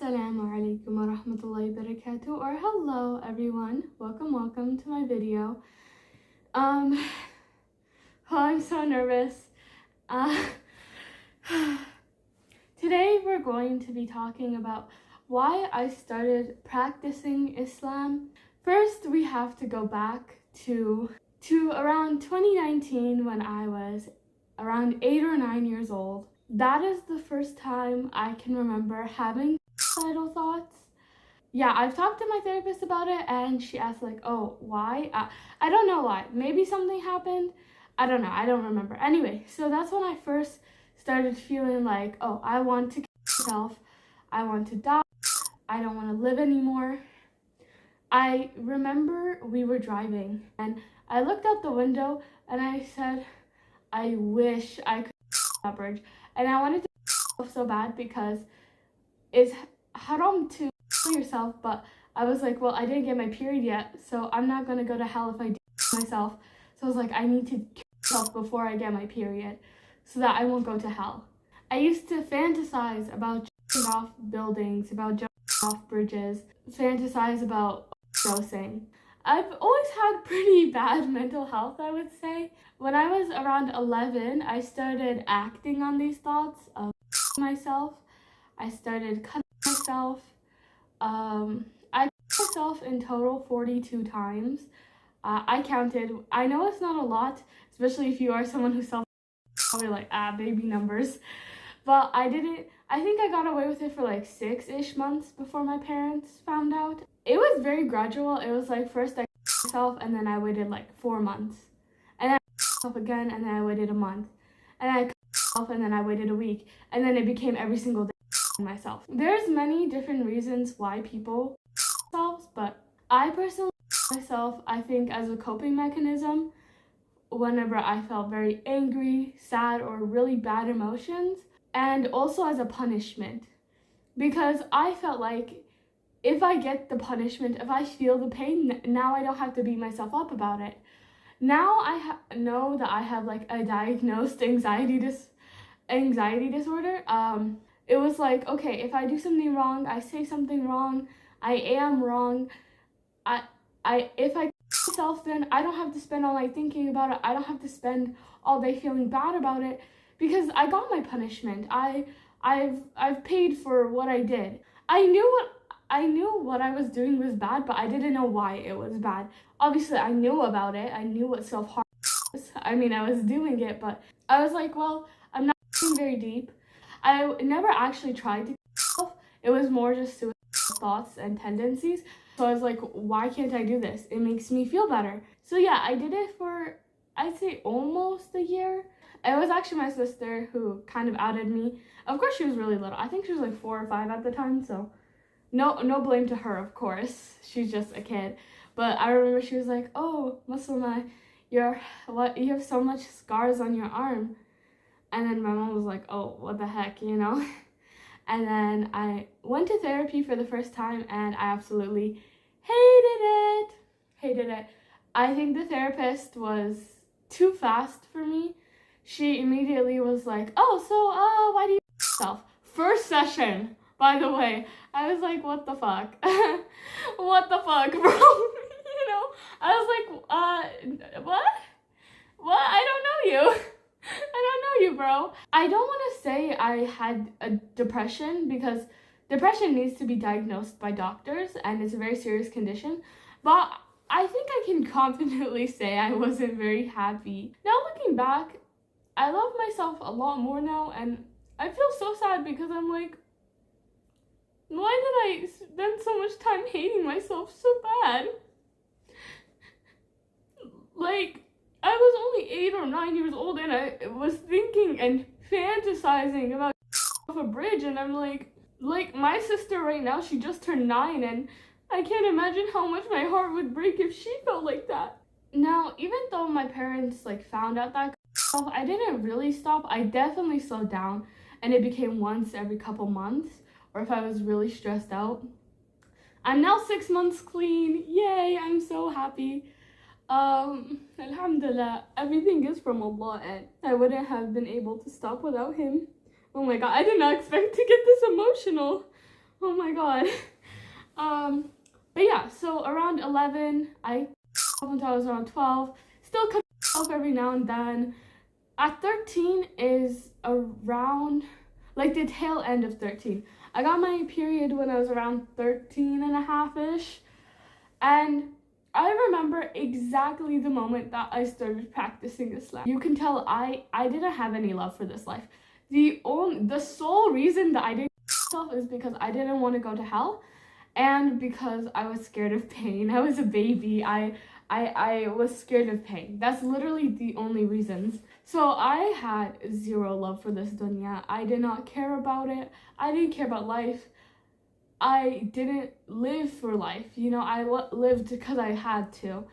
Assalamu alaikum wa rahmatullahi wa barakatuh, or hello everyone, welcome to my video. Oh, I'm so nervous. Today we're going to be talking about why I started practicing Islam. First, we have to go back to around 2019 when I was around 8 or 9 years old. That is the first time I can remember having suicidal thoughts. Yeah, I've talked to my therapist about it and she asked like, oh, why? I don't know why. Maybe something happened. I don't know. I don't remember. Anyway, so that's when I first started feeling like, oh, I want to kill myself. I want to die. I don't want to live anymore. I remember we were driving and I looked out the window and I said, I wish I could that bridge. And I wanted to myself so bad because it's haram to kill yourself, but I was like, well, I didn't get my period yet, so I'm not gonna go to hell if I do myself. So I was like, I need to kill myself before I get my period so that I won't go to hell. I used to fantasize about jumping off buildings, about jumping off bridges, fantasize about overdosing. I've always had pretty bad mental health, I would say. When I was around 11, I started acting on these thoughts of myself. I started cutting myself. I cut myself in total 42 times. I counted. I know it's not a lot, especially if you are someone who probably like, baby numbers. But I didn't. I think I got away with it for like 6-ish months before my parents found out. It was very gradual. It was like first I cut myself and then I waited like 4 months. And then I cut myself again and then I waited a month. And then I cut myself and then I waited a week. And then it became every single day myself. There's many different reasons why people themselves, but I personally myself, I think as a coping mechanism whenever I felt very angry, sad, or really bad emotions, and also as a punishment, because I felt like if I get the punishment, if I feel the pain, now I don't have to beat myself up about it. Now I know that I have like a diagnosed anxiety disorder. It was like, okay, if I do something wrong, I say something wrong, I am wrong. If I myself, then I don't have to spend all night thinking about it. I don't have to spend all day feeling bad about it because I got my punishment. I've paid for what I did. I knew what I was doing was bad, but I didn't know why it was bad. Obviously, I knew about it. I knew what self-harm was. I mean, I was doing it, but I was like, well, I'm not getting very deep. I never actually tried to kill myself. It was more just suicidal thoughts and tendencies. So I was like, why can't I do this? It makes me feel better. So yeah, I did it for, I'd say almost a year. It was actually my sister who kind of outed me. Of course, she was really little. I think she was like 4 or 5 at the time. So no blame to her, of course. She's just a kid. But I remember she was like, oh, Muslima, you have so much scars on your arm. And then my mom was like, oh, what the heck, you know? And then I went to therapy for the first time and I absolutely hated it. I think the therapist was too fast for me. She immediately was like, oh, so why do you yourself? First session, by the way. I was like, what the fuck? What the fuck, bro? You know? I was like, what? What? I don't know you. I don't know you, bro. I don't want to say I had a depression because depression needs to be diagnosed by doctors and it's a very serious condition. But I think I can confidently say I wasn't very happy. Now looking back, I love myself a lot more now and I feel so sad because I'm like, why did I spend so much time hating myself so bad? Like, I was only 8 or 9 years old and I was thinking and fantasizing about off a bridge and I'm like my sister right now, she just turned 9 and I can't imagine how much my heart would break if she felt like that. Now, even though my parents like found out that I didn't really stop. I definitely slowed down and it became once every couple months or if I was really stressed out. I'm now 6 months clean. Yay, I'm so happy. Alhamdulillah, everything is from Allah and I wouldn't have been able to stop without him. Oh my god, I did not expect to get this emotional. Oh my god. But yeah, so around 11, I until I was around 12. Still cut off every now and then. At 13 is around, like, the tail end of 13. I got my period when I was around 13 and a half-ish. And I remember exactly the moment that I started practicing Islam. You can tell I didn't have any love for this life. The sole reason that I didn't is because I didn't want to go to hell, and because I was scared of pain. I was a baby. I was scared of pain. That's literally the only reasons. So I had zero love for this dunya. I did not care about it. I didn't care about life. I didn't live for life. You know, I lived because I had to.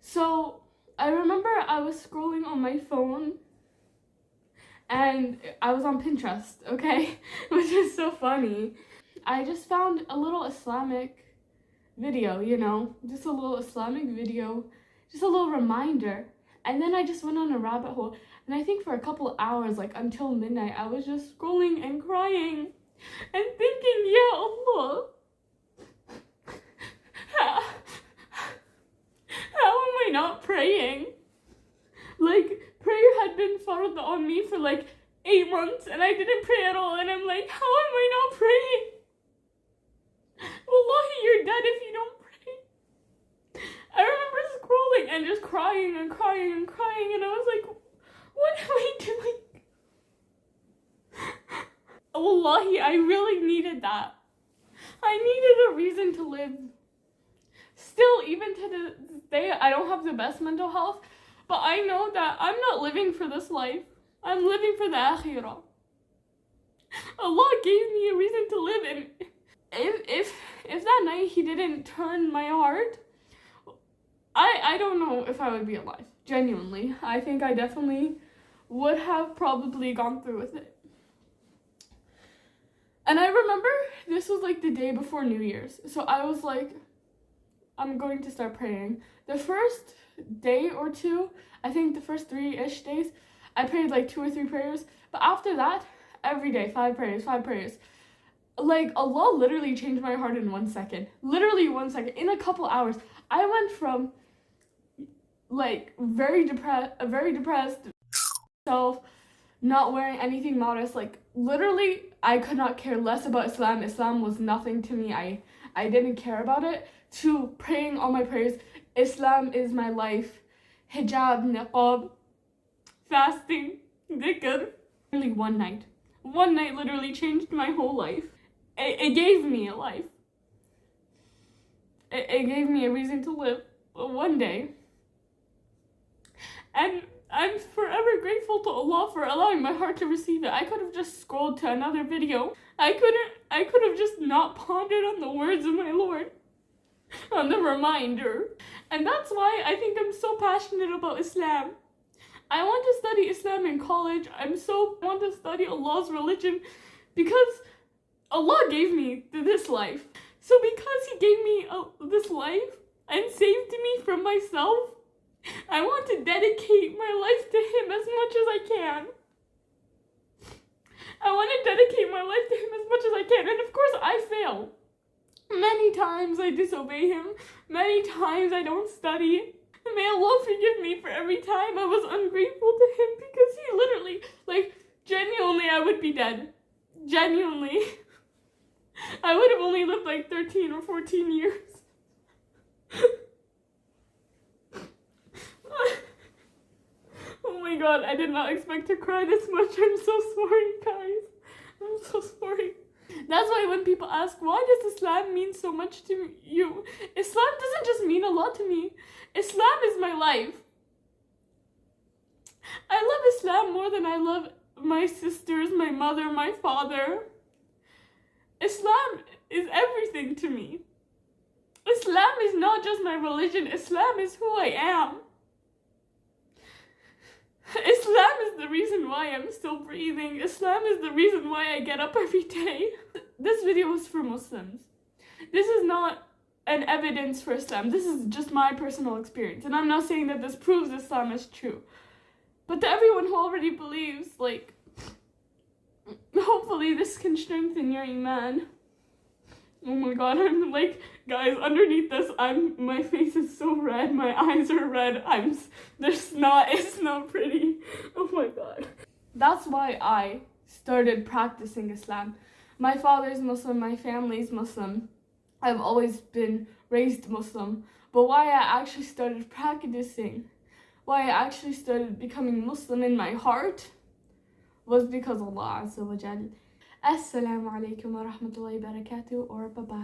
So I remember I was scrolling on my phone and I was on Pinterest, okay? Which is so funny. I just found a little Islamic video, you know, just a little Islamic video, just a little reminder. And then I just went on a rabbit hole. And I think for a couple hours, like until midnight, I was just scrolling and crying and thinking, yeah, Allah, how am I not praying? Like, prayer had been farad on me for like 8 months and I didn't pray at all. And I'm like, how am I not praying? Wallahi, you're dead if you don't pray. I remember scrolling and just crying and crying and crying, and I was like, what am I doing? Wallahi, I really needed that. I needed a reason to live. Still, even to this day, I don't have the best mental health, but I know that I'm not living for this life. I'm living for the akhirah. Allah gave me a reason to live, and if that night He didn't turn my heart, I don't know if I would be alive. Genuinely, I think I definitely would have probably gone through with it. And I remember this was like the day before New Year's. So I was like, I'm going to start praying. The first day or two, I think the first 3-ish days, I prayed like 2 or 3 prayers. But after that, every day, 5 prayers, 5 prayers. Like, Allah literally changed my heart in 1 second. Literally 1 second. In a couple hours. I went from like very depressed self, not wearing anything modest, like literally I could not care less about Islam. Islam was nothing to me. I didn't care about it, to praying all my prayers. Islam is my life. Hijab, niqab, fasting, dhikr. Really one night literally changed my whole life. It gave me a life. It gave me a reason to live one day. And I'm forever grateful to Allah for allowing my heart to receive it. I could have just scrolled to another video. I could have just not pondered on the words of my Lord, on the reminder. And that's why I think I'm so passionate about Islam. I want to study Islam in college. I want to study Allah's religion because Allah gave me this life. So because He gave me this life and saved me from myself, I want to dedicate my life to Him as much as I can. I want to dedicate my life to Him as much as I can. And of course, I fail. Many times I disobey Him. Many times I don't study. May Allah forgive me for every time I was ungrateful to Him, because He literally, like, genuinely, I would be dead. Genuinely. I would have only lived like 13 or 14 years. Oh my god, I did not expect to cry this much. I'm so sorry, guys. I'm so sorry. That's why when people ask, why does Islam mean so much to you? Islam doesn't just mean a lot to me. Islam is my life. I love Islam more than I love my sisters, my mother, my father. Islam is everything to me. Islam is not just my religion. Islam is who I am. Islam is the reason why I'm still breathing. Islam is the reason why I get up every day. This video is for Muslims. This is not an evidence for Islam. This is just my personal experience. And I'm not saying that this proves Islam is true. But to everyone who already believes, like, hopefully this can strengthen your iman. Oh my god, I'm like, guys, underneath this, my face is so red, my eyes are red, it's not pretty. Oh my god. That's why I started practicing Islam. My father's Muslim, my family's Muslim. I've always been raised Muslim. But why I actually started practicing, why I actually started becoming Muslim in my heart, was because Allah Azza wa Jal. Assalamu alaikum wa rahmatullahi wa barakatuh, or bye-bye.